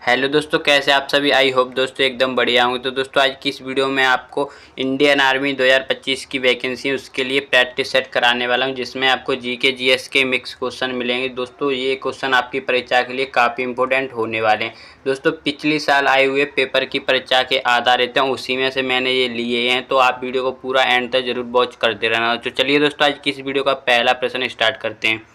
Hello दोस्तों, कैसे आप सभी। आई होप दोस्तों एकदम बढ़िया होंगे। तो दोस्तों आज की इस वीडियो में आपको इंडियन आर्मी 2025 की वैकेंसी उसके लिए प्रैक्टिस सेट कराने वाला हूं, जिसमें आपको जीके जीएस के मिक्स क्वेश्चन मिलेंगे। दोस्तों ये क्वेश्चन आपकी परीक्षा के लिए काफ़ी इंपॉर्टेंट होने वाले हैं। दोस्तों पिछली साल आए हुए पेपर की परीक्षा के आधारित हैं, उसी में से मैंने ये लिए हैं। तो आप वीडियो को पूरा एंड तक जरूर वॉच करते रहना। तो चलिए दोस्तों आज की इस वीडियो का पहला प्रश्न स्टार्ट करते हैं।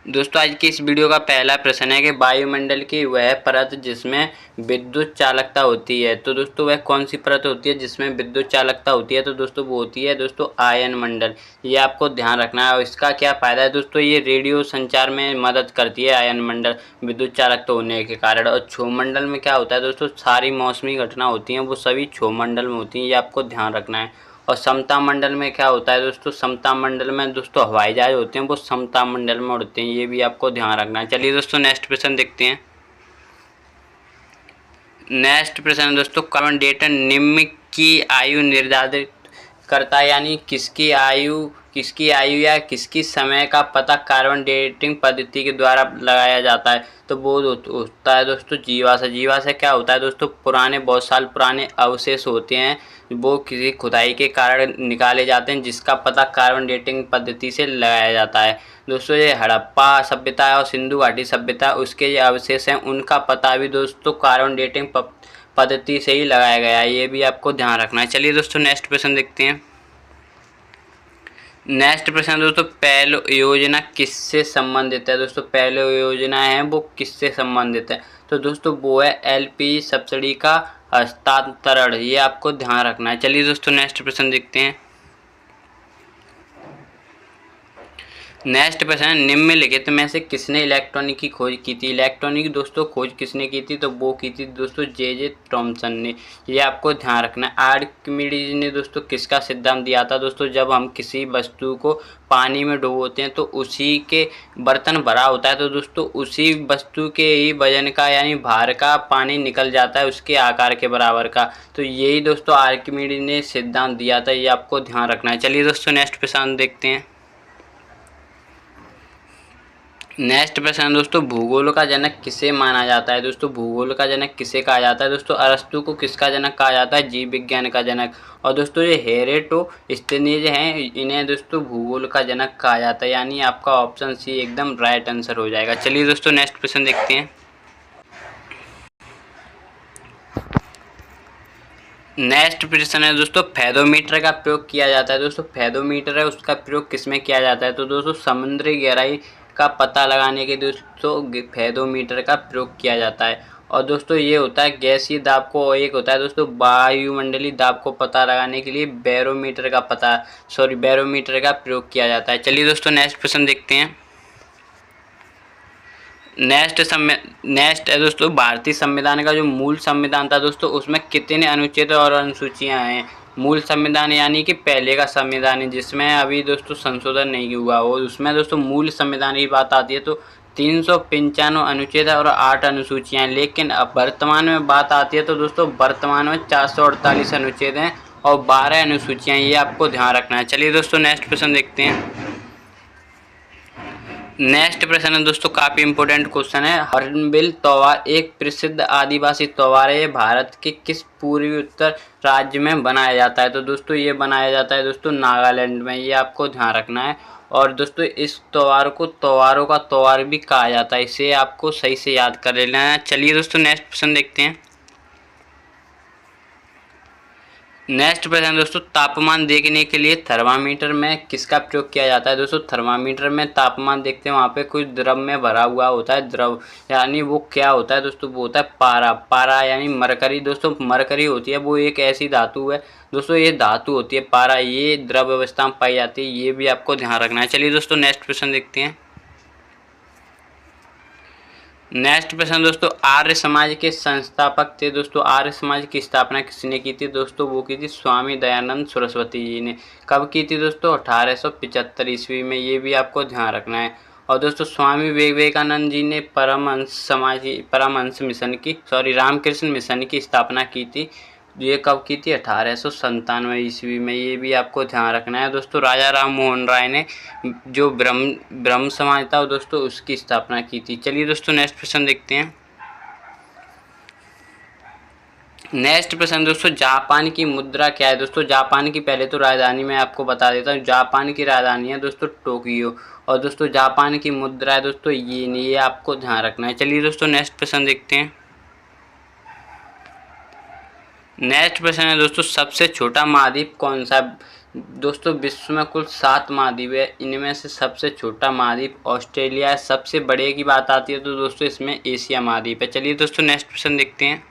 दोस्तों आज की इस वीडियो का पहला प्रश्न है कि वायुमंडल की वह परत जिसमें विद्युत चालकता होती है। तो दोस्तों वह कौन सी परत होती है जिसमें विद्युत चालकता होती है? तो दोस्तों वो होती है दोस्तों आयन मंडल। ये आपको ध्यान रखना है। और इसका क्या फ़ायदा है दोस्तों? ये रेडियो संचार में मदद करती है आयन मंडल विद्युत चालकता होने के कारण। और क्षोभमंडल में क्या होता है दोस्तों? सारी मौसमी घटना होती हैं वो सभी क्षोभमंडल में होती हैं, ये आपको ध्यान रखना है। और समता मंडल में क्या होता है दोस्तों? समता मंडल में दोस्तों हवाई जहाज होते हैं वो समता मंडल में उड़ते हैं, ये भी आपको ध्यान रखना है। चलिए दोस्तों नेक्स्ट प्रश्न देखते हैं। नेक्स्ट प्रश्न दोस्तों, कार्बन डेटन निम्न की आयु निर्धारित करता है, यानी किसकी आयु या किसकी समय का पता कार्बन डेटिंग पद्धति के द्वारा लगाया जाता है? तो वो होता है दोस्तों जीवाश्म। जीवाश्म क्या होता है दोस्तों? पुराने बहुत साल पुराने अवशेष होते हैं, वो किसी खुदाई के कारण निकाले जाते हैं, जिसका पता कार्बन डेटिंग पद्धति से लगाया जाता है। दोस्तों ये हड़प्पा सभ्यता और सिंधु घाटी सभ्यता उसके ये अवशेष हैं, उनका पता भी दोस्तों कार्बन डेटिंग पद्धति से ही लगाया गया है, ये भी आपको ध्यान रखना है। चलिए दोस्तों नेक्स्ट प्रश्न देखते हैं। नेक्स्ट प्रश्न दोस्तों, पहलो योजना किससे संबंधित है? दोस्तों पहलो योजना है वो किससे संबंधित है? तो दोस्तों वो है एलपीजी सब्सिडी का हस्तांतरण, ये आपको ध्यान रखना है। चलिए दोस्तों नेक्स्ट प्रश्न देखते हैं। नेक्स्ट प्रश्न है, निम्नलिखित में से किसने इलेक्ट्रॉनिक की खोज की थी? इलेक्ट्रॉनिक की दोस्तों खोज किसने की थी? तो वो की थी दोस्तों जे थॉमसन ने, ये आपको ध्यान रखना है। आर्किमिडीज ने दोस्तों किसका सिद्धांत दिया था? दोस्तों जब हम किसी वस्तु को पानी में डुबोते हैं तो उसी के बर्तन भरा होता है, तो दोस्तों उसी वस्तु के ही वजन का यानी भार का पानी निकल जाता है उसके आकार के बराबर का। तो यही दोस्तों आर्किमिडीज ने सिद्धांत दिया था, ये आपको ध्यान रखना है। चलिए दोस्तों नेक्स्ट प्रश्न देखते हैं। नेक्स्ट प्रश्न दोस्तों, भूगोल का जनक किसे माना जाता है? दोस्तों भूगोल का जनक किसे कहा जाता है? दोस्तों अरस्तु को किसका जनक कहा जाता है? जीव विज्ञान का जनक। और दोस्तों ये हेरेटोस्थिनीज हैं, इन्हें दोस्तों भूगोल का जनक कहा जाता है, यानी आपका ऑप्शन सी एकदम राइट आंसर हो जाएगा। चलिए दोस्तों नेक्स्ट प्रश्न देखते हैं। नेक्स्ट प्रश्न है दोस्तों, फेदोमीटर का प्रयोग किया जाता है। दोस्तों फेदोमीटर है उसका प्रयोग किसमें किया जाता है? तो दोस्तों समुद्री गहराई का पता लगाने के दोस्तों फेदोमीटर का प्रयोग किया जाता है। और दोस्तों ये होता है गैसीय दाब को, एक होता है दोस्तों वायुमंडलीय दाब को पता लगाने के लिए बैरोमीटर का प्रयोग किया जाता है। चलिए दोस्तों नेक्स्ट प्रश्न देखते हैं। नेक्स्ट है दोस्तों, भारतीय संविधान का जो मूल संविधान था दोस्तों उसमें कितने अनुच्छेद और अनुसूचियां हैं? मूल संविधान यानी कि पहले का संविधान है जिसमें अभी दोस्तों संशोधन नहीं हुआ हो, उसमें दोस्तों मूल संविधान की बात आती है तो 395 अनुच्छेद और 8 अनुसूचियां हैं। लेकिन अब वर्तमान में बात आती है तो दोस्तों वर्तमान में 448 अनुच्छेद हैं और 12 अनुसूचियां, ये आपको ध्यान रखना है। चलिए दोस्तों नेक्स्ट प्रश्न देखते हैं। नेक्स्ट प्रश्न है दोस्तों काफ़ी इंपॉर्टेंट क्वेश्चन है। हॉर्नबिल त्योहार एक प्रसिद्ध आदिवासी त्योहार है, ये भारत के किस पूर्वी उत्तर राज्य में बनाया जाता है? तो दोस्तों ये बनाया जाता है दोस्तों नागालैंड में, ये आपको ध्यान रखना है। और दोस्तों इस त्योहार को त्योहारों का त्योहार भी कहा जाता है, इसे आपको सही से याद कर लेना है। चलिए दोस्तों नेक्स्ट प्रश्न देखते हैं। नेक्स्ट प्रश्न दोस्तों, तापमान देखने के लिए थर्मामीटर में किसका प्रयोग किया जाता है? दोस्तों थर्मामीटर में तापमान देखते हैं, वहाँ पे कुछ द्रव में भरा हुआ होता है, द्रव यानी वो क्या होता है दोस्तों? वो होता है पारा यानी मरकरी। दोस्तों मरकरी होती है वो एक ऐसी धातु है दोस्तों, ये धातु होती है पारा, ये द्रव अवस्था में पाई जाती है, ये भी आपको ध्यान रखना है। चलिए दोस्तों नेक्स्ट प्रश्न देखते हैं। नेक्स्ट प्रश्न दोस्तों, आर्य समाज के संस्थापक थे। दोस्तों आर्य समाज की स्थापना किसने की थी? दोस्तों वो की थी स्वामी दयानंद सरस्वती जी ने। कब की थी दोस्तों? 1875 ईस्वी में, ये भी आपको ध्यान रखना है। और दोस्तों स्वामी विवेकानंद जी ने परमहंस मिशन की रामकृष्ण मिशन की स्थापना की थी, ये कब की थी? 1897 ईस्वी में, ये भी आपको ध्यान रखना है। दोस्तों राजा राम मोहन राय ने जो ब्रह्म समाज था दोस्तों उसकी स्थापना की थी। चलिए दोस्तों नेक्स्ट प्रश्न देखते हैं। नेक्स्ट प्रश्न दोस्तों, जापान की मुद्रा क्या है। दोस्तों जापान की पहले तो राजधानी मैं आपको बता देता हूँ। जापान की राजधानी है दोस्तों टोक्यो, और दोस्तों जापान की मुद्रा है दोस्तों येन, ये आपको ध्यान रखना है। चलिए दोस्तों नेक्स्ट प्रश्न देखते हैं। नेक्स्ट प्रश्न है दोस्तों, सबसे छोटा महाद्वीप कौन सा। दोस्तों विश्व में कुल 7 महाद्वीप है, इनमें से सबसे छोटा महाद्वीप ऑस्ट्रेलिया है। सबसे बड़े की बात आती है तो दोस्तों इसमें एशिया महाद्वीप है। चलिए दोस्तों नेक्स्ट प्रश्न देखते हैं।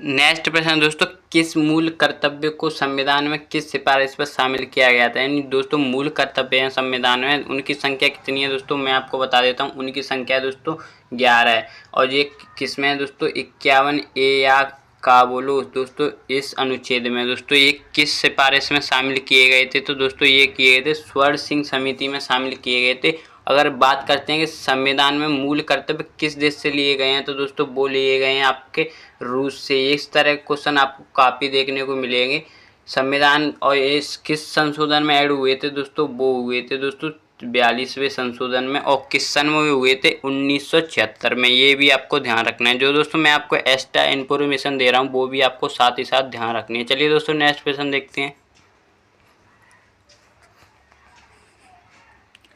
नेक्स्ट प्रश्न दोस्तों, किस मूल कर्तव्य को संविधान में किस सिफारिश पर शामिल किया गया था। यानी दोस्तों मूल कर्तव्य हैं संविधान में, उनकी संख्या कितनी है दोस्तों मैं आपको बता देता हूँ। उनकी संख्या दोस्तों 11 है, और ये किस में है दोस्तों 51A या का बोलो दोस्तों इस अनुच्छेद में। दोस्तों ये किस सिफारिश में शामिल किए गए थे, तो दोस्तों ये किए गए थे स्वर्ण सिंह समिति में शामिल किए गए थे। अगर बात करते हैं कि संविधान में मूल कर्तव्य किस देश से लिए गए हैं, तो दोस्तों वो लिए गए हैं आपके रूस से। इस तरह के क्वेश्चन आपको काफ़ी देखने को मिलेंगे। संविधान और इस किस संशोधन में ऐड हुए थे दोस्तों, वो हुए थे दोस्तों 42वें संशोधन में, और किस सन में हुए थे 1976 में। ये भी आपको ध्यान रखना है। जो दोस्तों मैं आपको एक्स्ट्रा इन्फॉर्मेशन दे रहा हूँ वो भी आपको साथ ही साथ ध्यान रखनी है। चलिए दोस्तों नेक्स्ट क्वेश्चन देखते हैं।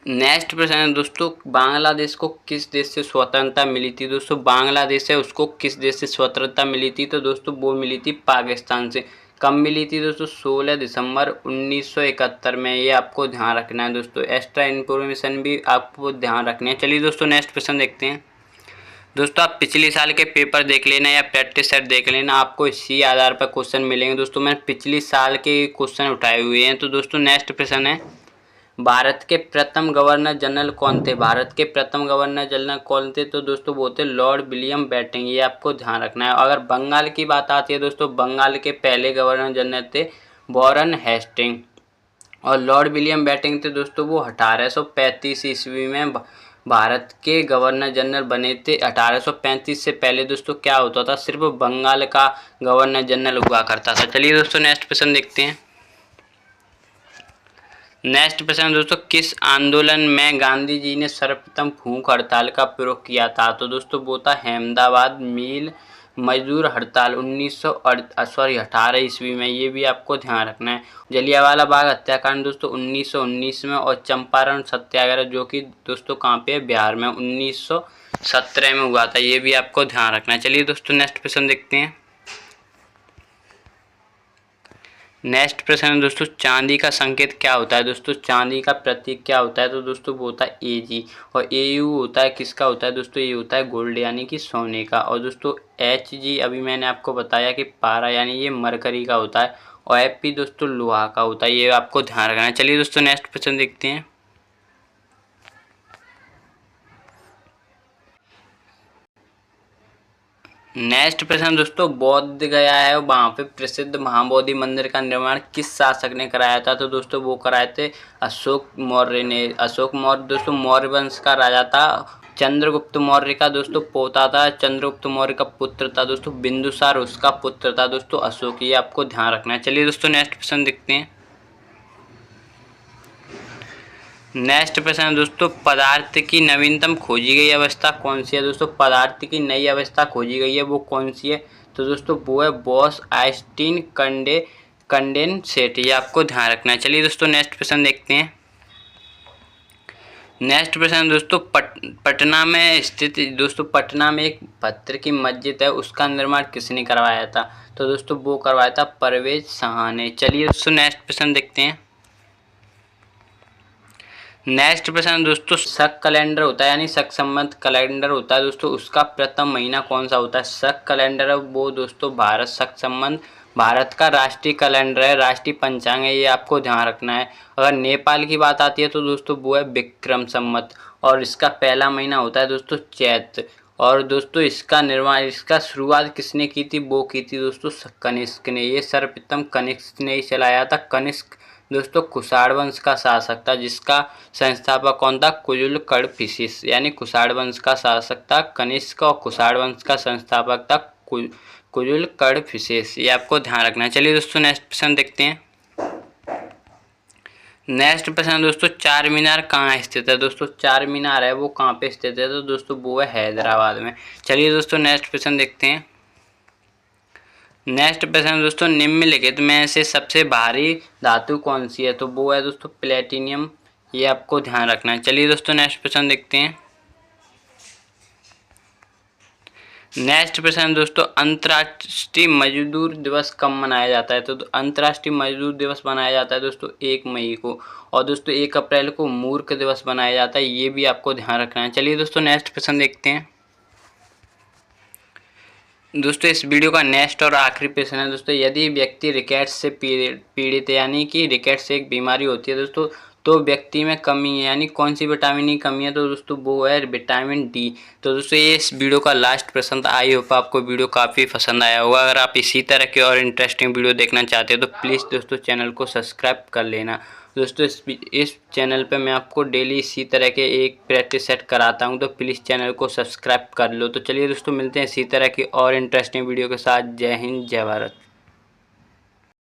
नेक्स्ट प्रश्न है दोस्तों, बांग्लादेश को किस देश से स्वतंत्रता मिली थी। दोस्तों बांग्लादेश है उसको किस देश से स्वतंत्रता मिली थी, तो दोस्तों वो मिली थी पाकिस्तान से। कब मिली थी दोस्तों 16 दिसंबर 1971 में। ये आपको ध्यान रखना है दोस्तों। एक्स्ट्रा इन्फॉर्मेशन भी आपको ध्यान रखनी है। चलिए दोस्तों नेक्स्ट क्वेश्चन देखते हैं। दोस्तों आप पिछले साल के पेपर देख लेना या प्रैक्टिस सेट देख लेना, आपको इसी आधार पर क्वेश्चन मिलेंगे। दोस्तों मैंने पिछले साल के क्वेश्चन उठाए हुए हैं। तो दोस्तों नेक्स्ट प्रश्न है, भारत के प्रथम गवर्नर जनरल कौन थे। भारत के प्रथम गवर्नर जनरल कौन थे, तो दोस्तों वो थे लॉर्ड विलियम बेंटिंक। ये आपको ध्यान रखना है। अगर बंगाल की बात आती है दोस्तों, बंगाल के पहले गवर्नर जनरल थे वॉरेन हेस्टिंग, और लॉर्ड विलियम बेंटिंक थे दोस्तों वो 1835 ईस्वी में भारत के गवर्नर जनरल बने थे। 1835 से पहले दोस्तों क्या होता था, सिर्फ बंगाल का गवर्नर जनरल हुआ करता था। चलिए दोस्तों नेक्स्ट क्वेश्चन देखते हैं। नेक्स्ट प्रश्न दोस्तों, किस आंदोलन में गांधी जी ने सर्वप्रथम भूख हड़ताल का प्रयोग किया था, तो दोस्तों वो था अहमदाबाद मिल मजदूर हड़ताल 18 ईस्वी में। ये भी आपको ध्यान रखना है। जलियांवाला बाग हत्याकांड दोस्तों 1919 में, और चंपारण सत्याग्रह जो कि दोस्तों कहाँ पे है, बिहार में 1917 में हुआ था। ये भी आपको ध्यान रखना है। चलिए दोस्तों नेक्स्ट क्वेश्चन देखते हैं। नेक्स्ट प्रश्न है दोस्तों, चांदी का संकेत क्या होता है। दोस्तों चांदी का प्रतीक क्या होता है, तो दोस्तों वो होता है AG, और AU होता है किसका होता है दोस्तों, ये होता है गोल्ड यानी कि सोने का। और दोस्तों HG अभी मैंने आपको बताया कि पारा यानी ये मरकरी का होता है, और FP दोस्तों लोहा का होता है। ये आपको ध्यान रखना है। चलिए दोस्तों नेक्स्ट क्वेश्चन देखते हैं। नेक्स्ट प्रश्न दोस्तों, बौद्ध गया है वहाँ पे प्रसिद्ध महाबोधि मंदिर का निर्माण किस शासक ने कराया था, तो दोस्तों वो कराए थे अशोक मौर्य ने। अशोक मौर्य दोस्तों मौर्य वंश का राजा था। चंद्रगुप्त मौर्य का दोस्तों पोता था, चंद्रगुप्त मौर्य का पुत्र था दोस्तों बिंदुसार, उसका पुत्र था दोस्तों अशोक। ये आपको ध्यान रखना है। चलिए दोस्तों नेक्स्ट प्रश्न देखते हैं। नेक्स्ट प्रश्न है दोस्तों, पदार्थ की नवीनतम खोजी गई अवस्था कौन सी है। दोस्तों पदार्थ की नई अवस्था खोजी गई है वो कौन सी है, तो दोस्तों वो है बॉस आइंस्टीन कंडेंसेट। ये आपको ध्यान रखना है। चलिए दोस्तों नेक्स्ट प्रश्न देखते हैं। नेक्स्ट प्रश्न दोस्तों, पटना में स्थित दोस्तों पटना में एक पत्थर की मस्जिद है, उसका निर्माण किसने करवाया था, तो दोस्तों वो करवाया था परवेज शाह ने। चलिए दोस्तों नेक्स्ट प्रश्न देखते हैं। नेक्स्ट प्रश्न दोस्तों, शक कैलेंडर होता है यानी शक संबंध कैलेंडर होता है दोस्तों, उसका प्रथम महीना कौन सा होता है। शक कैलेंडर है वो दोस्तों भारत शक संबंध भारत का राष्ट्रीय कैलेंडर है, राष्ट्रीय पंचांग है। ये आपको ध्यान रखना है। अगर नेपाल की बात आती है तो दोस्तों वो है विक्रम संवत, और इसका पहला महीना होता है दोस्तों चैत। और दोस्तों इसका शुरुआत किसने की थी, वो की थी दोस्तों कनिष्क ने। ये सर्वप्रथम कनिष्क ने ही चलाया था। कनिष्क दोस्तों कुषाण वंश का शासक था, जिसका संस्थापक कौन था, कुजुल कडफिसिस। यानी कुषाण वंश का शासक था कनिष्क, और कुषाण वंश का संस्थापक था कुजुल कडफिसिस। ये आपको ध्यान रखना है। चलिए दोस्तों नेक्स्ट प्रश्न देखते हैं। नेक्स्ट प्रश्न दोस्तों, चार मीनार कहाँ स्थित है। दोस्तों चार मीनार है वो कहाँ पे स्थित है, तो दोस्तों वो है हैदराबाद में। चलिए दोस्तों नेक्स्ट प्रश्न देखते हैं। नेक्स्ट प्रश्न दोस्तों, निम्नलिखित में से सबसे भारी धातु कौन सी है, तो वो है दोस्तों प्लेटिनियम। ये आपको ध्यान रखना है। चलिए दोस्तों नेक्स्ट प्रश्न देखते हैं। नेक्स्ट प्रश्न दोस्तों, अंतर्राष्ट्रीय मजदूर दिवस कब मनाया जाता है, तो अंतर्राष्ट्रीय मजदूर दिवस मनाया जाता है दोस्तों 1 मई को। और दोस्तों 1 अप्रैल को मूर्ख दिवस मनाया जाता है, ये भी आपको ध्यान रखना है। चलिए दोस्तों नेक्स्ट प्रश्न देखते हैं। दोस्तों इस वीडियो का नेक्स्ट और आखिरी प्रश्न है दोस्तों, यदि व्यक्ति रिकेट्स से पीड़ित है, यानी कि रिकेट्स एक बीमारी होती है दोस्तों, तो व्यक्ति में कमी है, यानी कौन सी विटामिन की कमी है, तो दोस्तों वो है विटामिन डी। तो दोस्तों ये इस वीडियो का लास्ट प्रश्न था। आई होप आपको वीडियो काफ़ी पसंद आया होगा। अगर आप इसी तरह के और इंटरेस्टिंग वीडियो देखना चाहते हो तो प्लीज़ दोस्तों चैनल को सब्सक्राइब कर लेना। दोस्तों इस चैनल पे मैं आपको डेली इसी तरह के एक प्रैक्टिस सेट कराता हूं, तो प्लीज़ चैनल को सब्सक्राइब कर लो। तो चलिए दोस्तों मिलते हैं इसी तरह की और इंटरेस्टिंग वीडियो के साथ। जय हिंद, जय भारत।